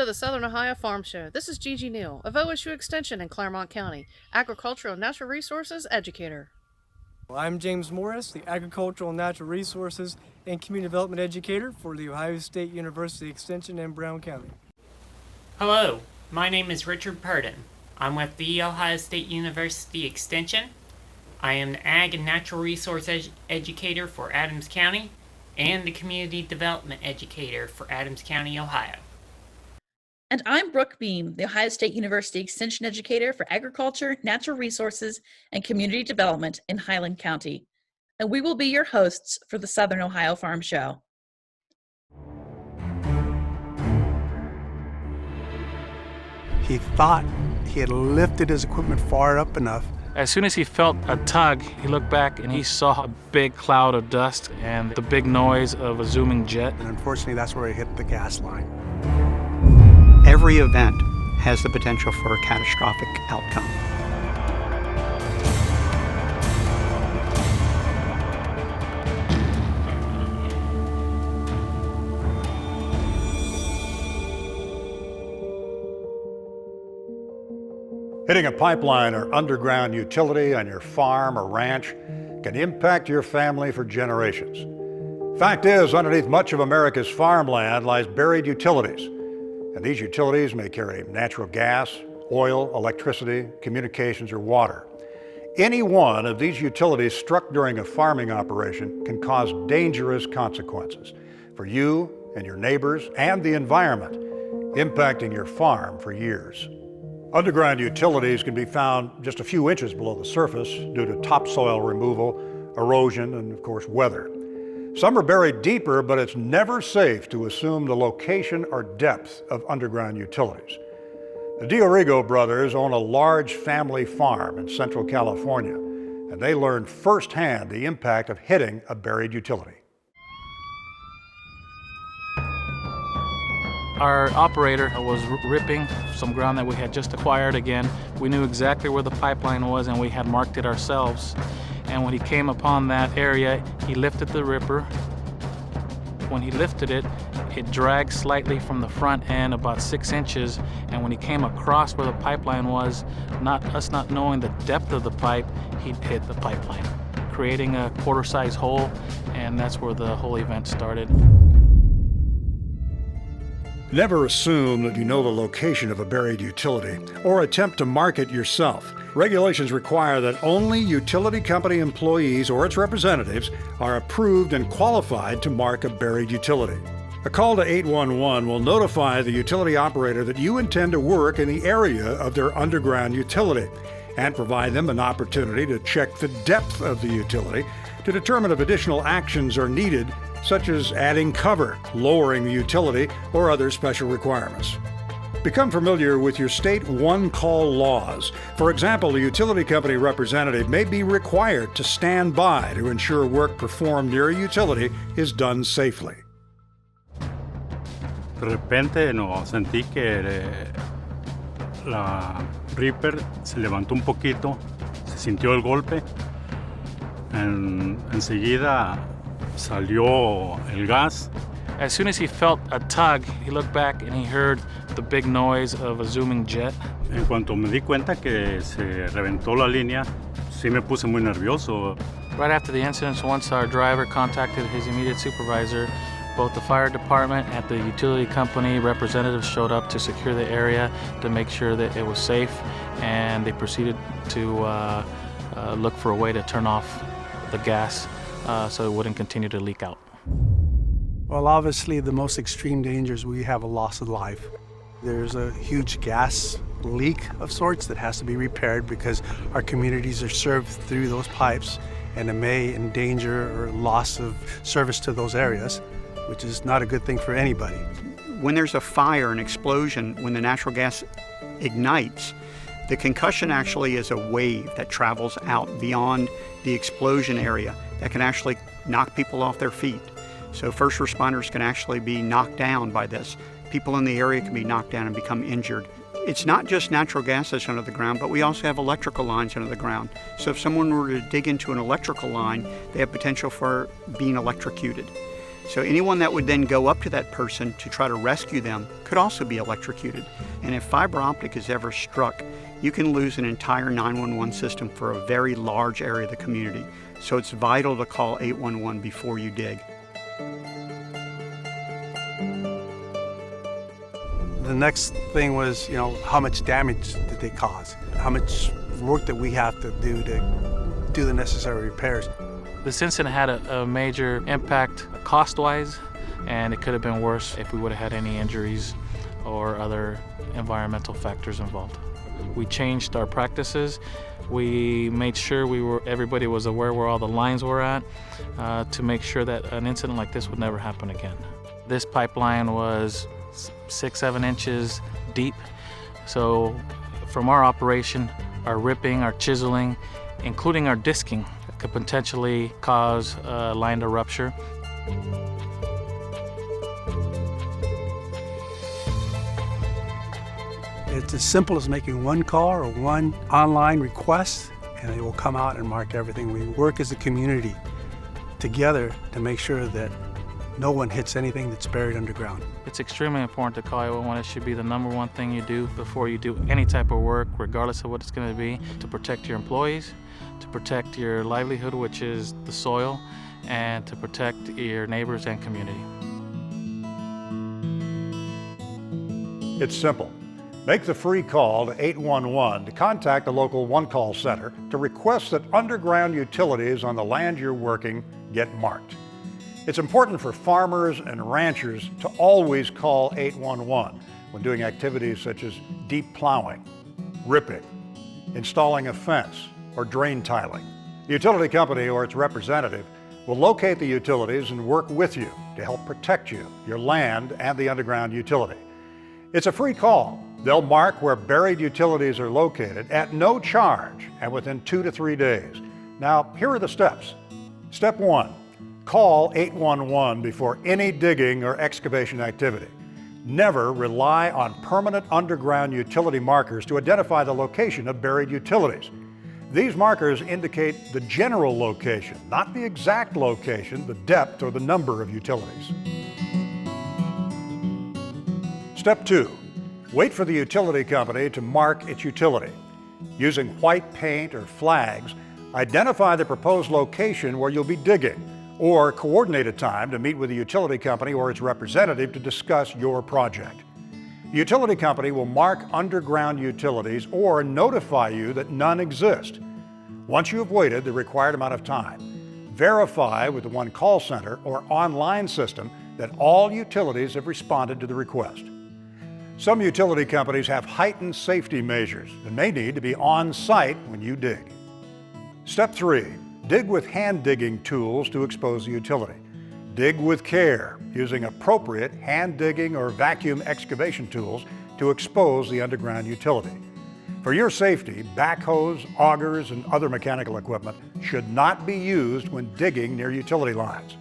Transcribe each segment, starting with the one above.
the Southern Ohio Farm Show. This is Gigi Neal of OSU Extension in Claremont County, Agricultural and Natural Resources Educator. Well, I'm James Morris, the Agricultural and Natural Resources and Community Development Educator for the Ohio State University Extension in Brown County. Hello, my name is Richard Purdon. I'm with the Ohio State University Extension. I am the Ag and Natural Resource Educator for Adams County and the Community Development Educator for Adams County, Ohio. And I'm Brooke Beam, the Ohio State University Extension Educator for Agriculture, Natural Resources, and Community Development in Highland County. And we will be your hosts for the Southern Ohio Farm Show. He thought he had lifted his equipment far up enough. As soon as he felt a tug, he looked back and he saw a big cloud of dust and the big noise of a zooming jet. And unfortunately, that's where he hit the gas line. Every event has the potential for a catastrophic outcome. Hitting a pipeline or underground utility on your farm or ranch can impact your family for generations. Fact is, underneath much of America's farmland lies buried utilities. And these utilities may carry natural gas, oil, electricity, communications, or water. Any one of these utilities struck during a farming operation can cause dangerous consequences for you and your neighbors and the environment, impacting your farm for years. Underground utilities can be found just a few inches below the surface due to topsoil removal, erosion, and of course weather. Some are buried deeper, but it's never safe to assume the location or depth of underground utilities. The Diorigo brothers own a large family farm in Central California, and they learned firsthand the impact of hitting a buried utility. Our operator was ripping some ground that we had just acquired again. We knew exactly where the pipeline was and we had marked it ourselves. And when he came upon that area, he lifted the ripper. When he lifted it, it dragged slightly from the front end about 6 inches. And when he came across where the pipeline was, not knowing the depth of the pipe, he hit the pipeline, creating a quarter-size hole, and that's where the whole event started. Never assume that you know the location of a buried utility or attempt to mark it yourself. Regulations require that only utility company employees or its representatives are approved and qualified to mark a buried utility. A call to 811 will notify the utility operator that you intend to work in the area of their underground utility and provide them an opportunity to check the depth of the utility to determine if additional actions are needed, such as adding cover, lowering the utility, or other special requirements. Become familiar with your state one-call laws. For example, a utility company representative may be required to stand by to ensure work performed near a utility is done safely. De repente sentí que la Reaper se levantó un poquito, se sintió el golpe. Enseguida salió el gas. As soon as he felt a tug, he looked back and he heard the big noise of a zooming jet. En cuanto me di cuenta que se reventó la línea, sí me puse muy nervioso. Right after the incident, once our driver contacted his immediate supervisor, both the fire department and the utility company representatives showed up to secure the area to make sure that it was safe, and they proceeded to look for a way to turn off the gas so it wouldn't continue to leak out. Well, obviously, the most extreme dangers, we have a loss of life. There's a huge gas leak of sorts that has to be repaired because our communities are served through those pipes, and it may endanger or loss of service to those areas, which is not a good thing for anybody. When there's a fire, an explosion, when the natural gas ignites, the concussion actually is a wave that travels out beyond the explosion area that can actually knock people off their feet. So first responders can actually be knocked down by this. People in the area can be knocked down and become injured. It's not just natural gas that's under the ground, but we also have electrical lines under the ground. So if someone were to dig into an electrical line, they have potential for being electrocuted. So anyone that would then go up to that person to try to rescue them could also be electrocuted. And if fiber optic is ever struck, you can lose an entire 911 system for a very large area of the community. So it's vital to call 811 before you dig. The next thing was, how much damage did they cause? How much work that we have to do the necessary repairs. This incident had a major impact cost-wise, and it could have been worse if we would have had any injuries or other environmental factors involved. We changed our practices. We made sure everybody was aware where all the lines were at to make sure that an incident like this would never happen again. This pipeline was 6-7 inches deep, so from our operation, our ripping, our chiseling, including our disking, could potentially cause a line to rupture. It's as simple as making one call or one online request, and it will come out and mark everything. We work as a community together to make sure that no one hits anything that's buried underground. It's extremely important to call 811. It should be the number one thing you do before you do any type of work, regardless of what it's going to be, to protect your employees, to protect your livelihood, which is the soil, and to protect your neighbors and community. It's simple. Make the free call to 811 to contact the local one-call center to request that underground utilities on the land you're working get marked. It's important for farmers and ranchers to always call 811 when doing activities such as deep plowing, ripping, installing a fence, or drain tiling. The utility company or its representative will locate the utilities and work with you to help protect you, your land, and the underground utility. It's a free call. They'll mark where buried utilities are located at no charge and within 2 to 3 days. Now, here are the steps. Step 1. Call 811 before any digging or excavation activity. Never rely on permanent underground utility markers to identify the location of buried utilities. These markers indicate the general location, not the exact location, the depth, or the number of utilities. Step 2. Wait for the utility company to mark its utility. Using white paint or flags, identify the proposed location where you'll be digging, or coordinate a time to meet with the utility company or its representative to discuss your project. The utility company will mark underground utilities or notify you that none exist. Once you have waited the required amount of time, verify with the one call center or online system that all utilities have responded to the request. Some utility companies have heightened safety measures and may need to be on site when you dig. Step 3. Dig with hand digging tools to expose the utility. Dig with care, using appropriate hand digging or vacuum excavation tools to expose the underground utility. For your safety, backhoes, augers, and other mechanical equipment should not be used when digging near utility lines.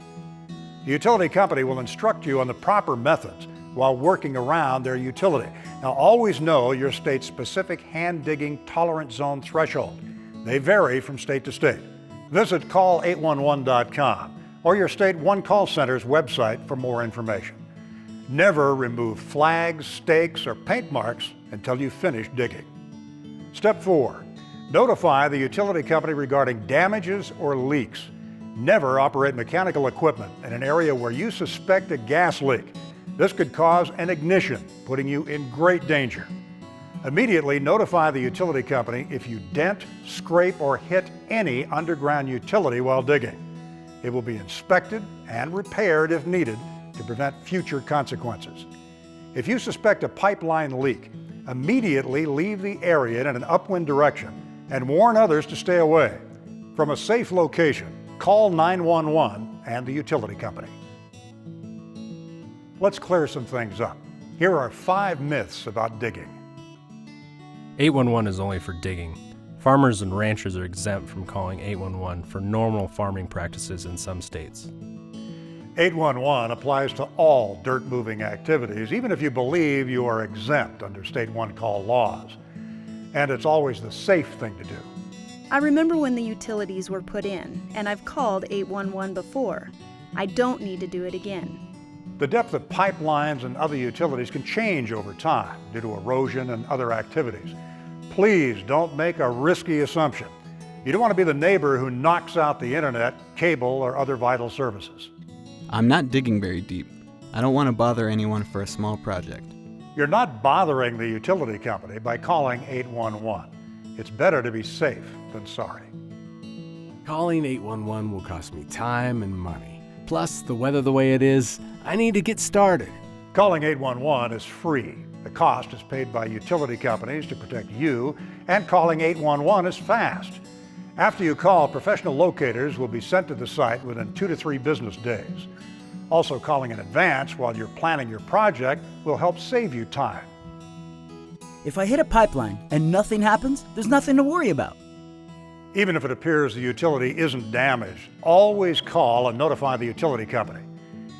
The utility company will instruct you on the proper methods while working around their utility. Now, always know your state's specific hand digging tolerance zone threshold. They vary from state to state. Visit call811.com or your state one call center's website for more information. Never remove flags, stakes, or paint marks until you finish digging. Step 4. Notify the utility company regarding damages or leaks. Never operate mechanical equipment in an area where you suspect a gas leak. This could cause an ignition, putting you in great danger. Immediately notify the utility company if you dent, scrape, or hit any underground utility while digging. It will be inspected and repaired if needed to prevent future consequences. If you suspect a pipeline leak, immediately leave the area in an upwind direction and warn others to stay away. From a safe location, call 911 and the utility company. Let's clear some things up. Here are 5 myths about digging. 811 is only for digging. Farmers and ranchers are exempt from calling 811 for normal farming practices in some states. 811 applies to all dirt-moving activities, even if you believe you are exempt under state one-call laws. And it's always the safe thing to do. I remember when the utilities were put in, and I've called 811 before. I don't need to do it again. The depth of pipelines and other utilities can change over time due to erosion and other activities. Please don't make a risky assumption. You don't want to be the neighbor who knocks out the internet, cable, or other vital services. I'm not digging very deep. I don't want to bother anyone for a small project. You're not bothering the utility company by calling 811. It's better to be safe than sorry. Calling 811 will cost me time and money. Plus, the weather the way it is, I need to get started. Calling 811 is free. The cost is paid by utility companies to protect you, and calling 811 is fast. After you call, professional locators will be sent to the site within 2 to 3 business days. Also, calling in advance while you're planning your project will help save you time. If I hit a pipeline and nothing happens, there's nothing to worry about. Even if it appears the utility isn't damaged, always call and notify the utility company.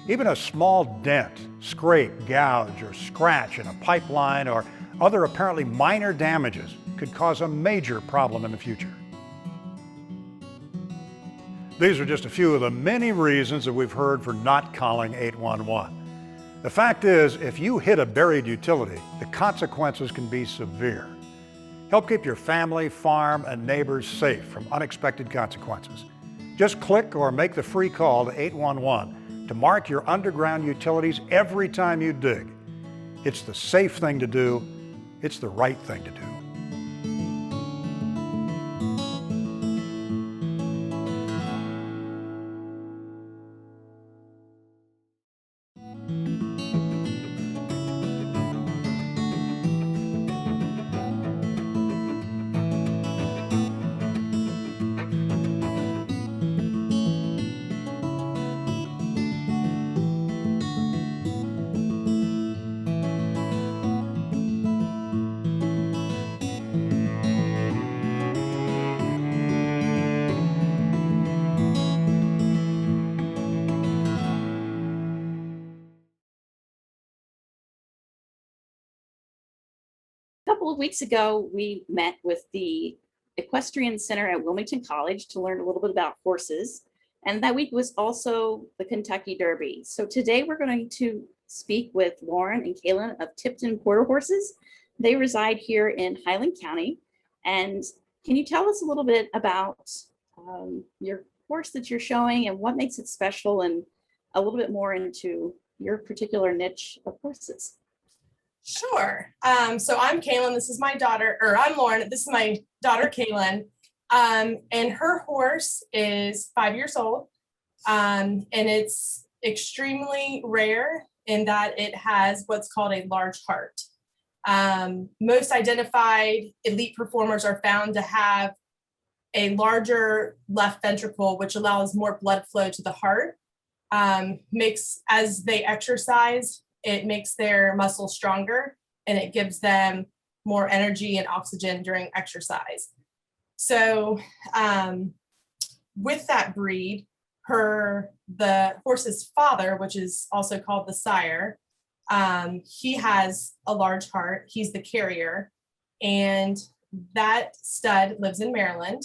Even a small dent, scrape, gouge, or scratch in a pipeline or other apparently minor damages could cause a major problem in the future. These are just a few of the many reasons that we've heard for not calling 811. The fact is, if you hit a buried utility, the consequences can be severe. Help keep your family, farm, and neighbors safe from unexpected consequences. Just click or make the free call to 811 to mark your underground utilities every time you dig. It's the safe thing to do. It's the right thing to do. A couple of weeks ago, we met with the Equestrian Center at Wilmington College to learn a little bit about horses. And that week was also the Kentucky Derby. So today we're going to speak with Lauren and Kaylin of Tipton Quarter Horses. They reside here in Highland County. And can you tell us a little bit about your horse that you're showing and what makes it special, and a little bit more into your particular niche of horses? Sure. So I'm Kaylin. This is my daughter, or I'm Lauren. This is my daughter, Kaylin. And her horse is 5 years old. And it's extremely rare in that it has what's called a large heart. Most identified elite performers are found to have a larger left ventricle, which allows more blood flow to the heart. As they exercise, it makes their muscles stronger and it gives them more energy and oxygen during exercise. So with that breed, the horse's father, which is also called the sire, he has a large heart. He's the carrier, and that stud lives in Maryland.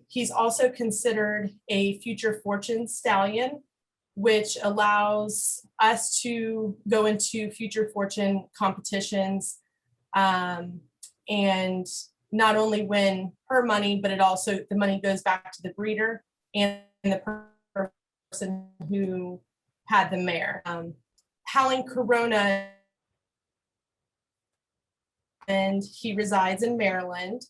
He's also considered a future fortune stallion, which allows us to go into future fortune competitions and not only win her money, but the money goes back to the breeder and the person who had the mare. Howling Corona, and he resides in Maryland.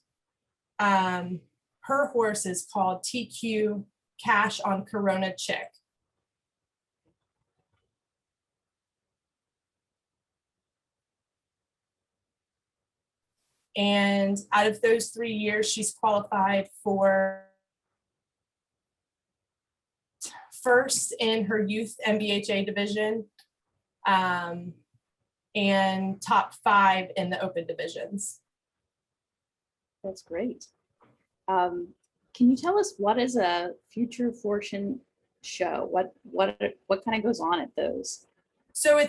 Her horse is called TQ Cash on Corona Chick. And out of those 3 years, she's qualified for first in her youth MBHA division and top 5 in the open divisions. That's great. Can you tell us what is a future fortune show? What kind of goes on at those? So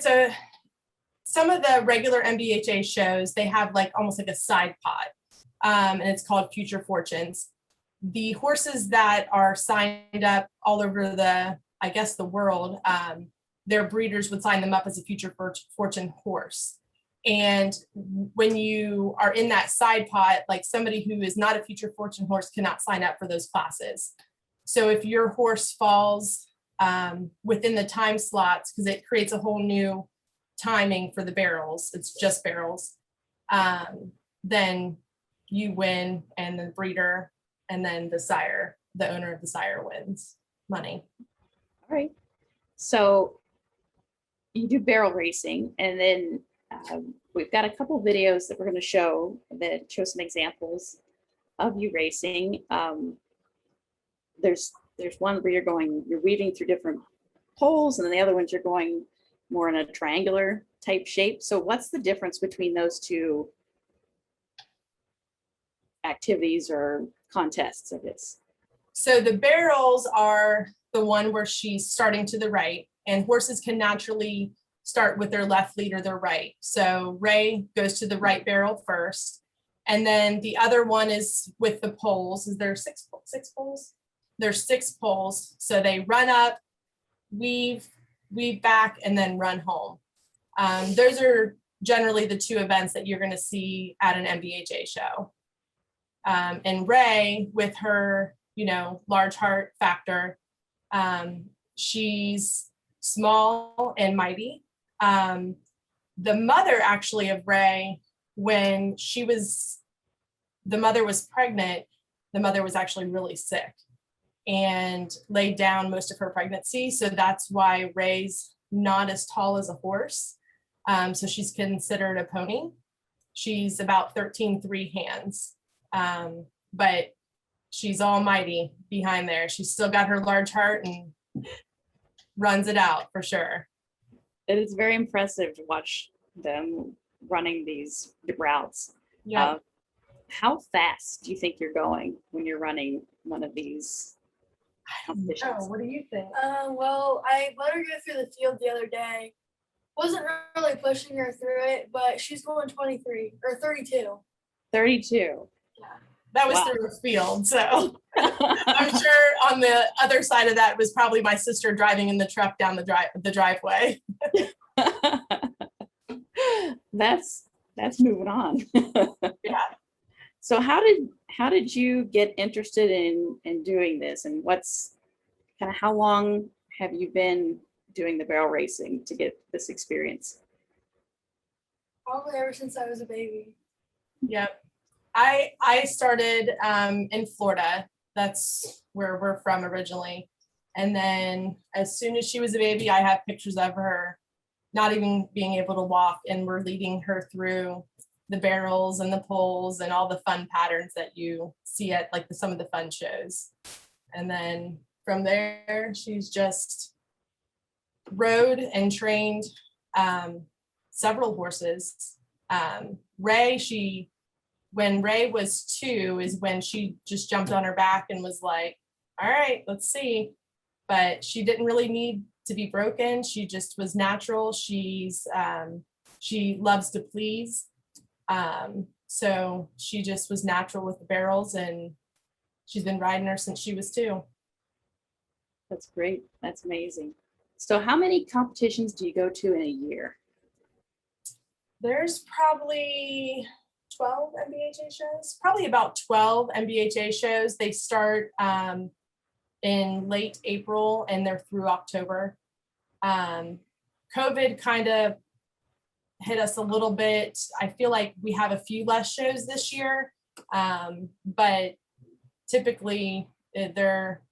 some of the regular MBHA shows, they have almost like a side pod, and it's called Future Fortunes. The horses that are signed up all over the I guess, the world, their breeders would sign them up as a future fortune horse. And when you are in that side pot, like somebody who is not a future fortune horse cannot sign up for those classes. So if your horse falls within the time slots, because it creates a whole new timing for the barrels, it's just barrels, then you win, and the breeder and then the sire, the owner of the sire, wins money. All right. So you do barrel racing, and then we've got a couple videos that we're going to show that show some examples of you racing. There's one where you're weaving through different poles, and then the other ones you're going more in a triangular type shape. So what's the difference between those two activities or contests, I guess? So the barrels are the one where she's starting to the right, and horses can naturally start with their left lead or their right. So Ray goes to the right barrel first. And then the other one is with the poles. Is there six poles? There's 6 poles. So they run up, weave back, and then run home. Those are generally the 2 events that you're going to see at an MBHA show. And Ray, with her, large heart factor, she's small and mighty. The mother actually of Ray, when the mother was pregnant, the mother was actually really sick and laid down most of her pregnancy. So that's why Ray's not as tall as a horse. So she's considered a pony. She's about 13.3 hands, but she's almighty behind there. She's still got her large heart and runs it out for sure. It is very impressive to watch them running these routes. Yeah. How fast do you think you're going when you're running one of these competitions? Oh, what do you think? Well, I let her go through the field the other day. Wasn't really pushing her through it, but she's going 23 or 32. 32. Yeah. That was through the field. So I'm sure on the other side of that was probably my sister driving in the truck down the driveway. That's moving on. Yeah. So how did you get interested in doing this, and what's kind of how long have you been doing the barrel racing to get this experience? Probably ever since I was a baby. Yep. I started in Florida. That's where we're from originally. And then as soon as she was a baby, I have pictures of her not even being able to walk, and we're leading her through the barrels and the poles and all the fun patterns that you see at like some of the fun shows. And then from there, she's just rode and trained several horses. Ray, when Ray was 2 is when she just jumped on her back and was like, all right, let's see. But she didn't really need to be broken. She just was natural. She loves to please. So she just was natural with the barrels, and she's been riding her since she was 2. That's great. That's amazing. So how many competitions do you go to in a year? There's probably 12 MBHA shows, probably about 12 MBHA shows. They start in late April and they're through October. COVID kind of hit us a little bit. I feel like we have a few less shows this year, but typically there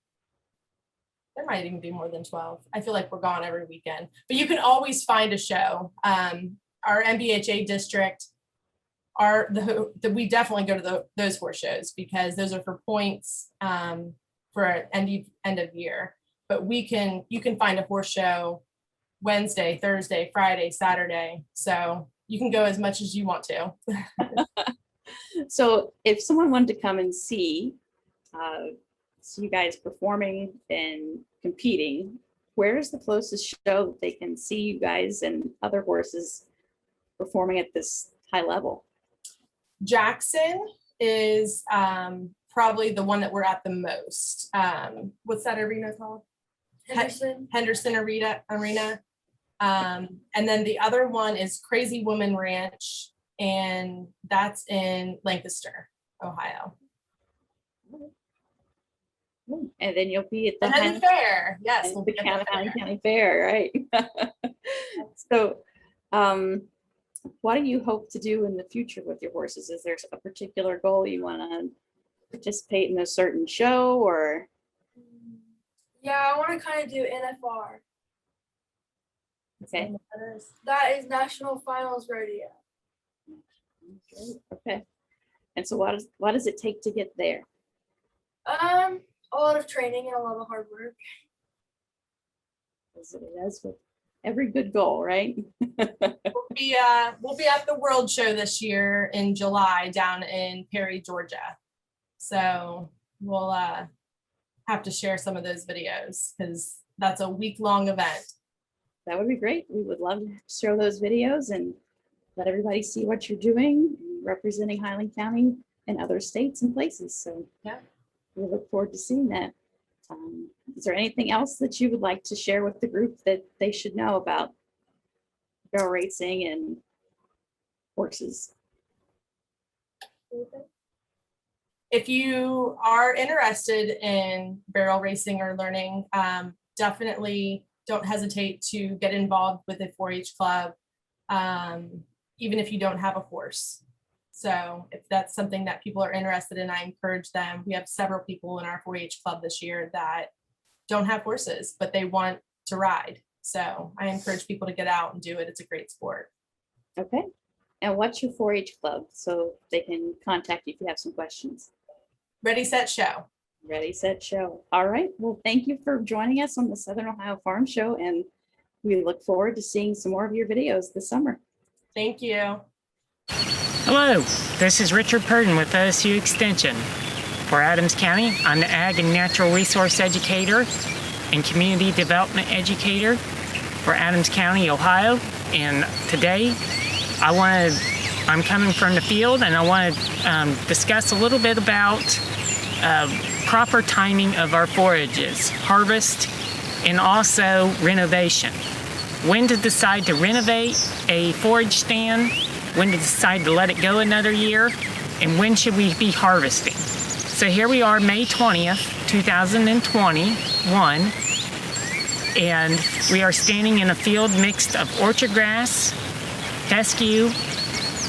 might even be more than 12. I feel like we're gone every weekend, but you can always find a show. Our MBHA district we definitely go to those horse shows because those are for points for end of year. But you can find a horse show Wednesday, Thursday, Friday, Saturday. So you can go as much as you want to. So if someone wanted to come and see you guys performing and competing, where's the closest show that they can see you guys and other horses performing at this high level? Jackson is probably the one that we're at the most. What's that arena called? Henderson Arena. And then the other one is Crazy Woman Ranch, and that's in Lancaster, Ohio. And then you'll be at the And then the fair. Yes, and we'll the be at the County fair. County Fair, right? So, what do you hope to do in the future with your horses? Is there a particular goal you want to participate in a certain show, or? Yeah, I want to kind of do NFR. Okay. That is National Finals Rodeo. Okay. And so what does it take to get there? A lot of training and a lot of hard work. As it is with every good goal, right? We'll be at the World Show this year in July down in Perry, Georgia. So we'll have to share some of those videos because that's a week-long event. That would be great. We would love to show those videos and let everybody see what you're doing, representing Highland County and other states and places. So yeah, we look forward to seeing that. Is there anything else that you would like to share with the group that they should know about barrel racing and horses? If you are interested in barrel racing or learning, definitely don't hesitate to get involved with a 4-H club, even if you don't have a horse. So if that's something that people are interested in, I encourage them. We have several people in our 4-H club this year that don't have horses, but they want to ride. So I encourage people to get out and do it. It's a great sport. Okay. And what's your 4-H club so they can contact you if you have some questions? Ready, Set, Show. Ready, Set, Show. All right. Well, thank you for joining us on the Southern Ohio Farm Show, and we look forward to seeing some more of your videos this summer. Thank you. Hello, this is Richard Purden with OSU Extension. For Adams County, I'm the Ag and Natural Resource Educator and Community Development Educator for Adams County, Ohio. And today, I'm coming from the field, and I want to discuss a little bit about proper timing of our forages, harvest, and also renovation. When to decide to renovate a forage stand, when to decide to let it go another year, and when should we be harvesting. So here we are, May 20th, 2021, and we are standing in a field mixed of orchard grass, fescue,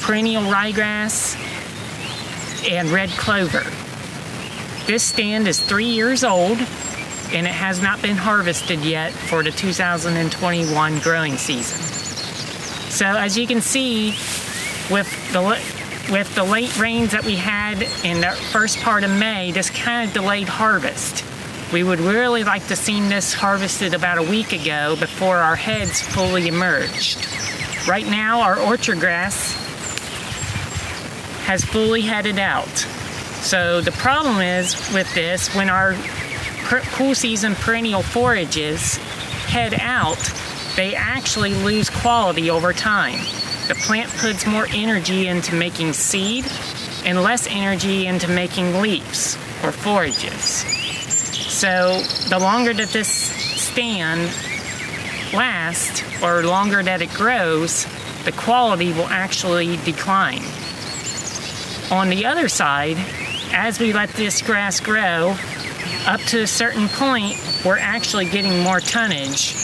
perennial ryegrass, and red clover. This stand is 3 years old, and it has not been harvested yet for the 2021 growing season. So as you can see, with the late rains that we had in the first part of May, this kind of delayed harvest. We would really like to see this harvested about a week ago before our heads fully emerged. Right now, our orchard grass has fully headed out. So the problem is with this, when our cool season perennial forages head out, they actually lose quality over time. The plant puts more energy into making seed and less energy into making leaves or forages. So the longer that this stand lasts or longer that it grows, the quality will actually decline. On the other side, as we let this grass grow, up to a certain point, we're actually getting more tonnage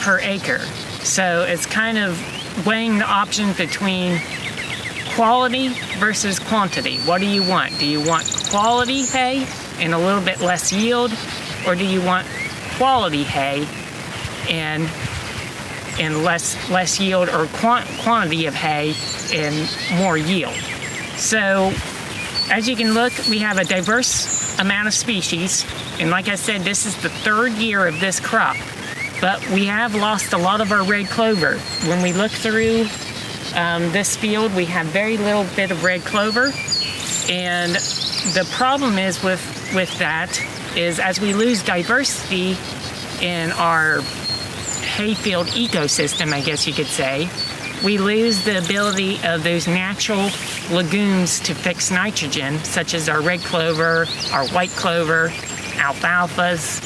per acre. So it's kind of weighing the options between quality versus quantity. What do you want? Do you want quality hay and a little bit less yield, or do you want quality hay and less yield, or quantity of hay and more yield? So as you can look, we have a diverse amount of species, and like I said, this is the 3rd year of this crop. But we have lost a lot of our red clover. When we look through this field, we have very little bit of red clover. And the problem is with that is as we lose diversity in our hayfield ecosystem, I guess you could say, we lose the ability of those natural legumes to fix nitrogen, such as our red clover, our white clover, alfalfas,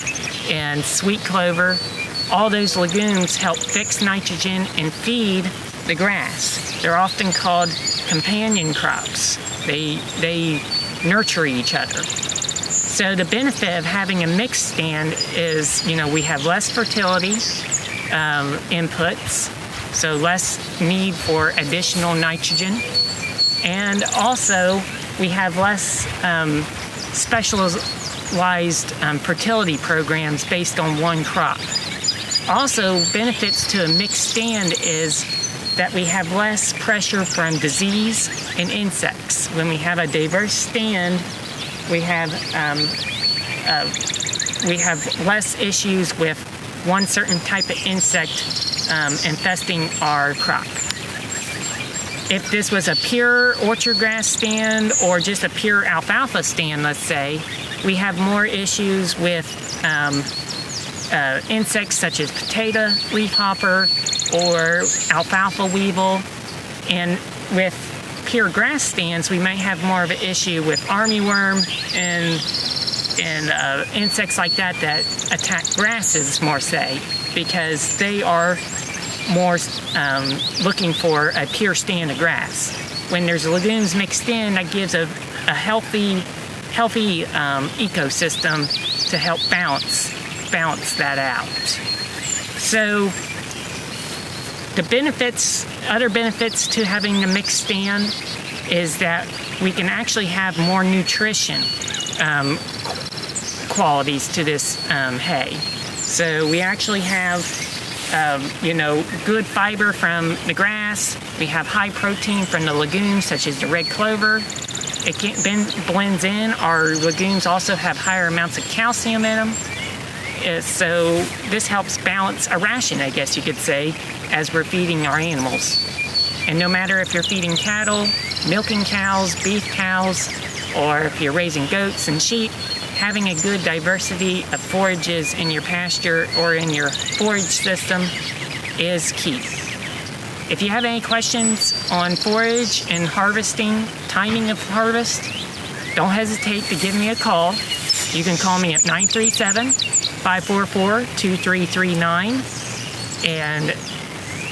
and sweet clover. All those legumes help fix nitrogen and feed the grass. They're often called companion crops. They nurture each other. So the benefit of having a mixed stand is, we have less fertility inputs, so less need for additional nitrogen. And also, we have less specialized fertility programs based on one crop. Also, benefits to a mixed stand is that we have less pressure from disease and insects. When we have a diverse stand, we have less issues with one certain type of insect infesting our crop. If this was a pure orchard grass stand or just a pure alfalfa stand, let's say, we have more issues with insects such as potato leafhopper or alfalfa weevil. And with pure grass stands, we might have more of an issue with armyworm and insects like that attack grasses more, say, because they are more looking for a pure stand of grass. When there's legumes mixed in, that gives a healthy ecosystem to help balance that out. So other benefits to having a mixed stand is that we can actually have more nutrition qualities to this hay. So we actually have good fiber from the grass. We have high protein from the legumes, such as the red clover. It blends in. Our legumes also have higher amounts of calcium in them. So this helps balance a ration, I guess you could say, as we're feeding our animals. And no matter if you're feeding cattle, milking cows, beef cows, or if you're raising goats and sheep, having a good diversity of forages in your pasture or in your forage system is key. If you have any questions on forage and harvesting, timing of harvest, don't hesitate to give me a call. You can call me at 937-544-2339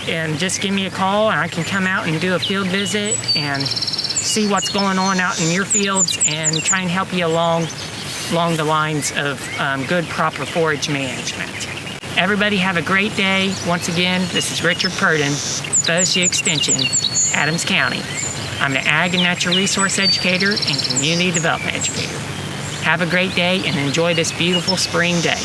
and just give me a call and I can come out and do a field visit and see what's going on out in your fields and try and help you along the lines of good, proper forage management. Everybody have a great day. Once again, this is Richard Purdon, FOSU Extension, Adams County. I'm the Ag and Natural Resource Educator and Community Development Educator. Have a great day and enjoy this beautiful spring day.